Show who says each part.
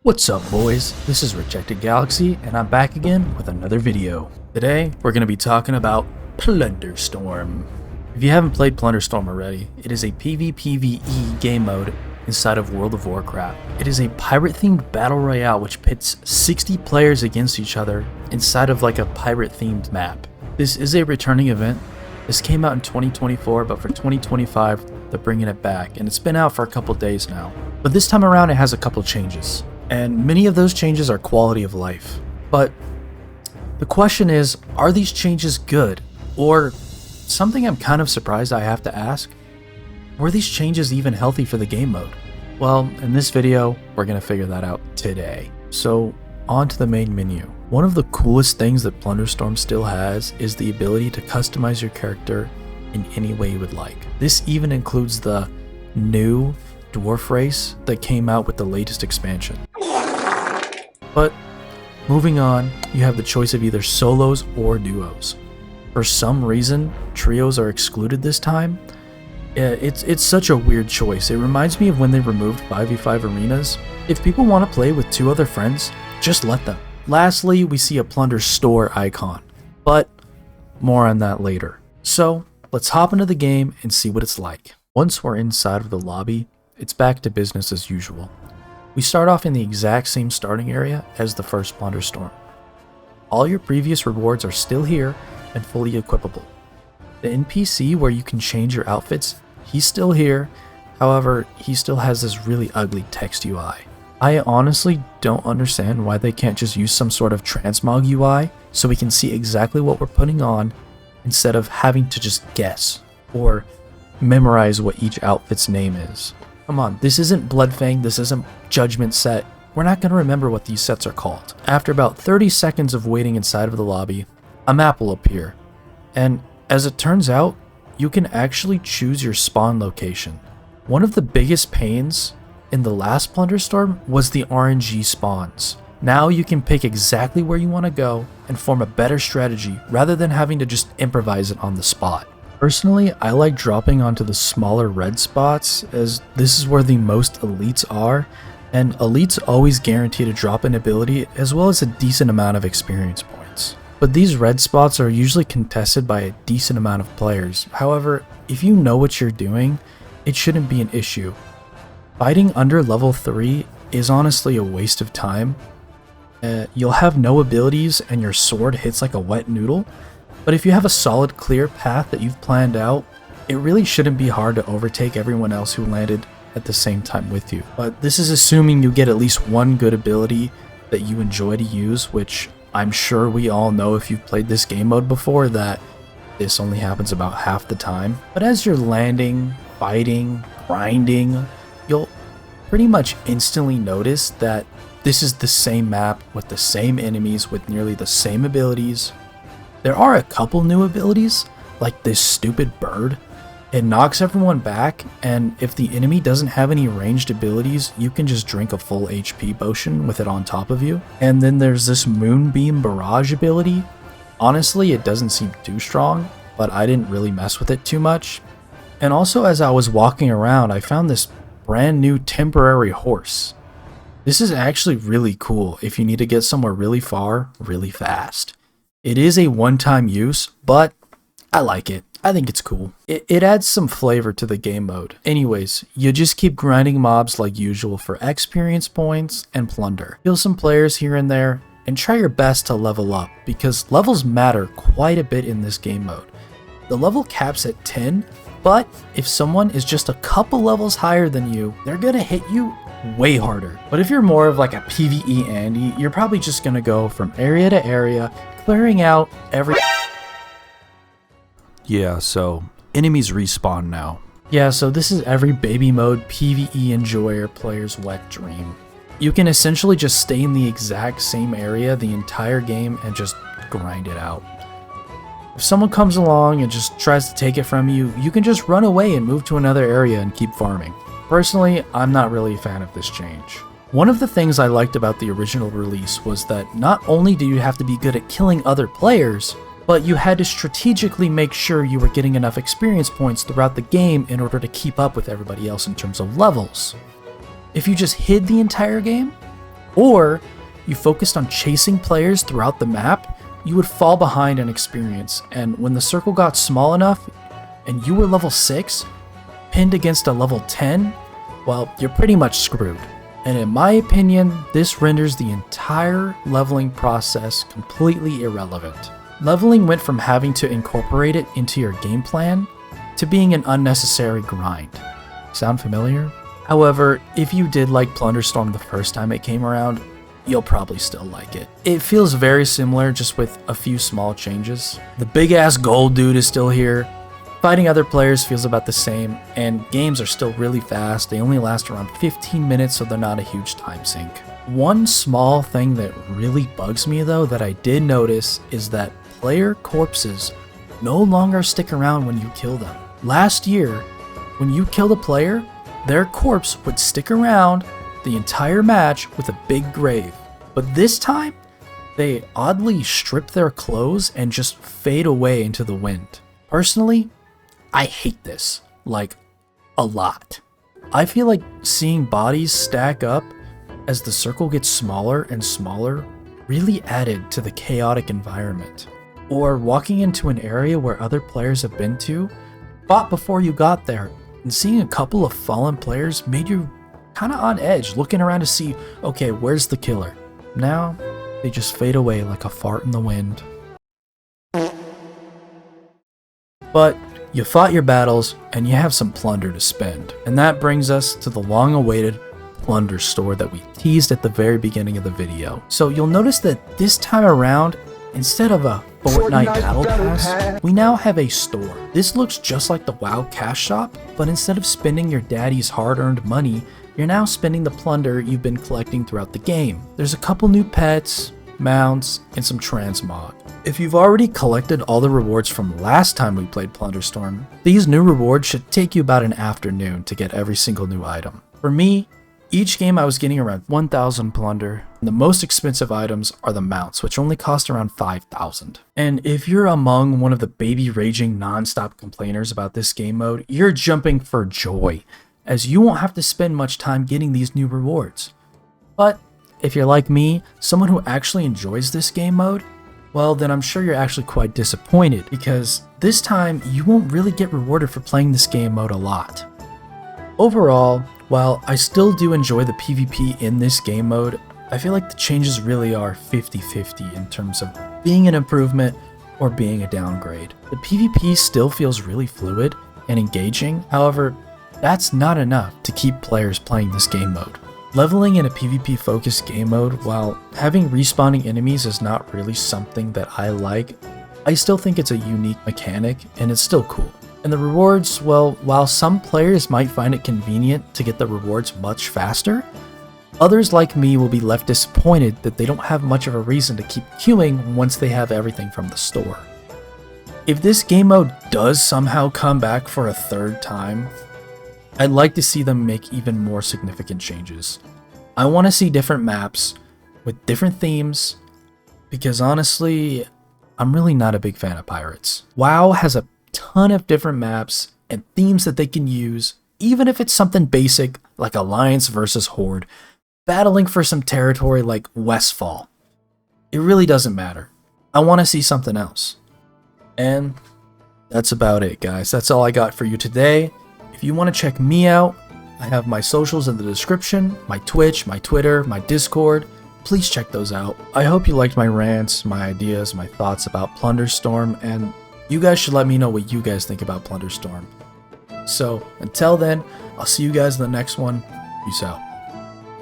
Speaker 1: What's up, boys? This is Rejected Galaxy, and I'm back again with another video. Today, we're going to be talking about Plunderstorm. If you haven't played Plunderstorm already, it is a PvPvE game mode inside of World of Warcraft. It is a pirate-themed battle royale which pits 60 players against each other inside of like a pirate-themed map. This is a returning event. This came out in 2024, but for 2025, they're bringing it back, and it's been out for a couple days now. But this time around, it has a couple changes. And many of those changes are quality of life. But the question is, are these changes good? Or something I'm kind of surprised I have to ask, were these changes even healthy for the game mode? Well, in this video, we're going to figure that out today. So, on to the main menu. One of the coolest things that Plunderstorm still has is the ability to customize your character in any way you would like. This even includes the new dwarf race that came out with the latest expansion. But moving on, you have the choice of either solos or duos. For some reason, trios are excluded this time. It's such a weird choice. It reminds me of when they removed 5v5 arenas. If people want to play with two other friends, just let them. Lastly, we see a Plunder store icon, but more on that later. So let's hop into the game and see what it's like. Once we're inside of the lobby, it's back to business as usual. We start off in the exact same starting area as the first Plunderstorm. All your previous rewards are still here and fully equipable. The NPC where you can change your outfits, he's still here, however, he still has this really ugly text UI. I honestly don't understand why they can't just use some sort of transmog UI so we can see exactly what we're putting on instead of having to just guess or memorize what each outfit's name is. Come on, this isn't Bloodfang, this isn't Judgment Set. We're not going to remember what these sets are called. After about 30 seconds of waiting inside of the lobby, a map will appear. And as it turns out, you can actually choose your spawn location. One of the biggest pains in the last Plunderstorm was the RNG spawns. Now you can pick exactly where you want to go and form a better strategy rather than having to just improvise it on the spot. Personally, I like dropping onto the smaller red spots as this is where the most elites are, and elites always guarantee to drop an ability as well as a decent amount of experience points. But these red spots are usually contested by a decent amount of players. However, if you know what you're doing, it shouldn't be an issue. Fighting under level 3 is honestly a waste of time. You'll have no abilities and your sword hits like a wet noodle. But if you have a solid, clear path that you've planned out, it really shouldn't be hard to overtake everyone else who landed at the same time with you. But this is assuming you get at least one good ability that you enjoy to use, which I'm sure we all know if you've played this game mode before that this only happens about half the time. But as you're landing, fighting, grinding, you'll pretty much instantly notice that this is the same map with the same enemies with nearly the same abilities. There are a couple new abilities, like this stupid bird. It knocks everyone back, and if the enemy doesn't have any ranged abilities, you can just drink a full HP potion with it on top of you. And then there's this Moonbeam Barrage ability. Honestly, it doesn't seem too strong, but I didn't really mess with it too much. And also, as I was walking around, I found this brand new temporary horse. This is actually really cool if you need to get somewhere really far, really fast. It is a one-time use, but I like it. I think it's cool. It adds some flavor to the game mode. Anyways, you just keep grinding mobs like usual for experience points and plunder. Kill some players here and there, and try your best to level up, because levels matter quite a bit in this game mode. The level caps at 10, but if someone is just a couple levels higher than you, they're gonna hit you way harder. But if you're more of like a PvE Andy, you're probably just gonna go from area to area, clearing out every... Yeah, so enemies respawn now. Yeah, so this is every baby mode PvE enjoyer player's wet dream. You can essentially just stay in the exact same area the entire game and just grind it out. If someone comes along and just tries to take it from you, you can just run away and move to another area and keep farming. Personally, I'm not really a fan of this change. One of the things I liked about the original release was that not only do you have to be good at killing other players, but you had to strategically make sure you were getting enough experience points throughout the game in order to keep up with everybody else in terms of levels. If you just hid the entire game, or you focused on chasing players throughout the map, you would fall behind in experience, and when the circle got small enough and you were level 6, pinned against a level 10, well, you're pretty much screwed. And in my opinion, this renders the entire leveling process completely irrelevant. Leveling went from having to incorporate it into your game plan to being an unnecessary grind. Sound familiar? However, if you did like Plunderstorm the first time it came around, you'll probably still like it. It feels very similar, just with a few small changes. The big ass gold dude is still here. Fighting other players feels about the same, and games are still really fast. They only last around 15 minutes, so they're not a huge time sink. One small thing that really bugs me though that I did notice is that player corpses no longer stick around when you kill them. Last year, when you killed a player, their corpse would stick around the entire match with a big grave. But this time, they oddly strip their clothes and just fade away into the wind. Personally, I hate this, like, a lot. I feel like seeing bodies stack up as the circle gets smaller and smaller really added to the chaotic environment. Or walking into an area where other players have been to, fought before you got there, and seeing a couple of fallen players made you kinda on edge, looking around to see, okay, where's the killer? Now, they just fade away like a fart in the wind. But you fought your battles, and you have some plunder to spend. And that brings us to the long-awaited Plunder Store that we teased at the very beginning of the video. So you'll notice that this time around, instead of a Fortnite Battle Pass, we now have a store. This looks just like the WoW Cash Shop, but instead of spending your daddy's hard-earned money, you're now spending the plunder you've been collecting throughout the game. There's a couple new pets, mounts, and some transmog. If you've already collected all the rewards from last time we played Plunderstorm, these new rewards should take you about an afternoon to get every single new item. For me, each game I was getting around 1,000 plunder. The most expensive items are the mounts, which only cost around 5,000. And if you're among one of the baby raging non-stop complainers about this game mode, you're jumping for joy, as you won't have to spend much time getting these new rewards. But if you're like me, someone who actually enjoys this game mode, well then I'm sure you're actually quite disappointed, because this time you won't really get rewarded for playing this game mode a lot. Overall, while I still do enjoy the PvP in this game mode, I feel like the changes really are 50-50 in terms of being an improvement or being a downgrade. The PvP still feels really fluid and engaging, however, that's not enough to keep players playing this game mode. Leveling in a PvP focused game mode, while having respawning enemies is not really something that I like, I still think it's a unique mechanic and it's still cool. And the rewards, well, while some players might find it convenient to get the rewards much faster, others like me will be left disappointed that they don't have much of a reason to keep queuing once they have everything from the store. If this game mode does somehow come back for a third time, I'd like to see them make even more significant changes. I want to see different maps with different themes, because honestly, I'm really not a big fan of pirates. WoW has a ton of different maps and themes that they can use, even if it's something basic like Alliance versus Horde, battling for some territory like Westfall. It really doesn't matter. I want to see something else. And that's about it, guys. That's all I got for you today. If you want to check me out, I have my socials in the description, my Twitch, my Twitter, my Discord. Please check those out. I hope you liked my rants, my ideas, my thoughts about Plunderstorm, and you guys should let me know what you guys think about Plunderstorm. So, until then, I'll see you guys in the next one. Peace out.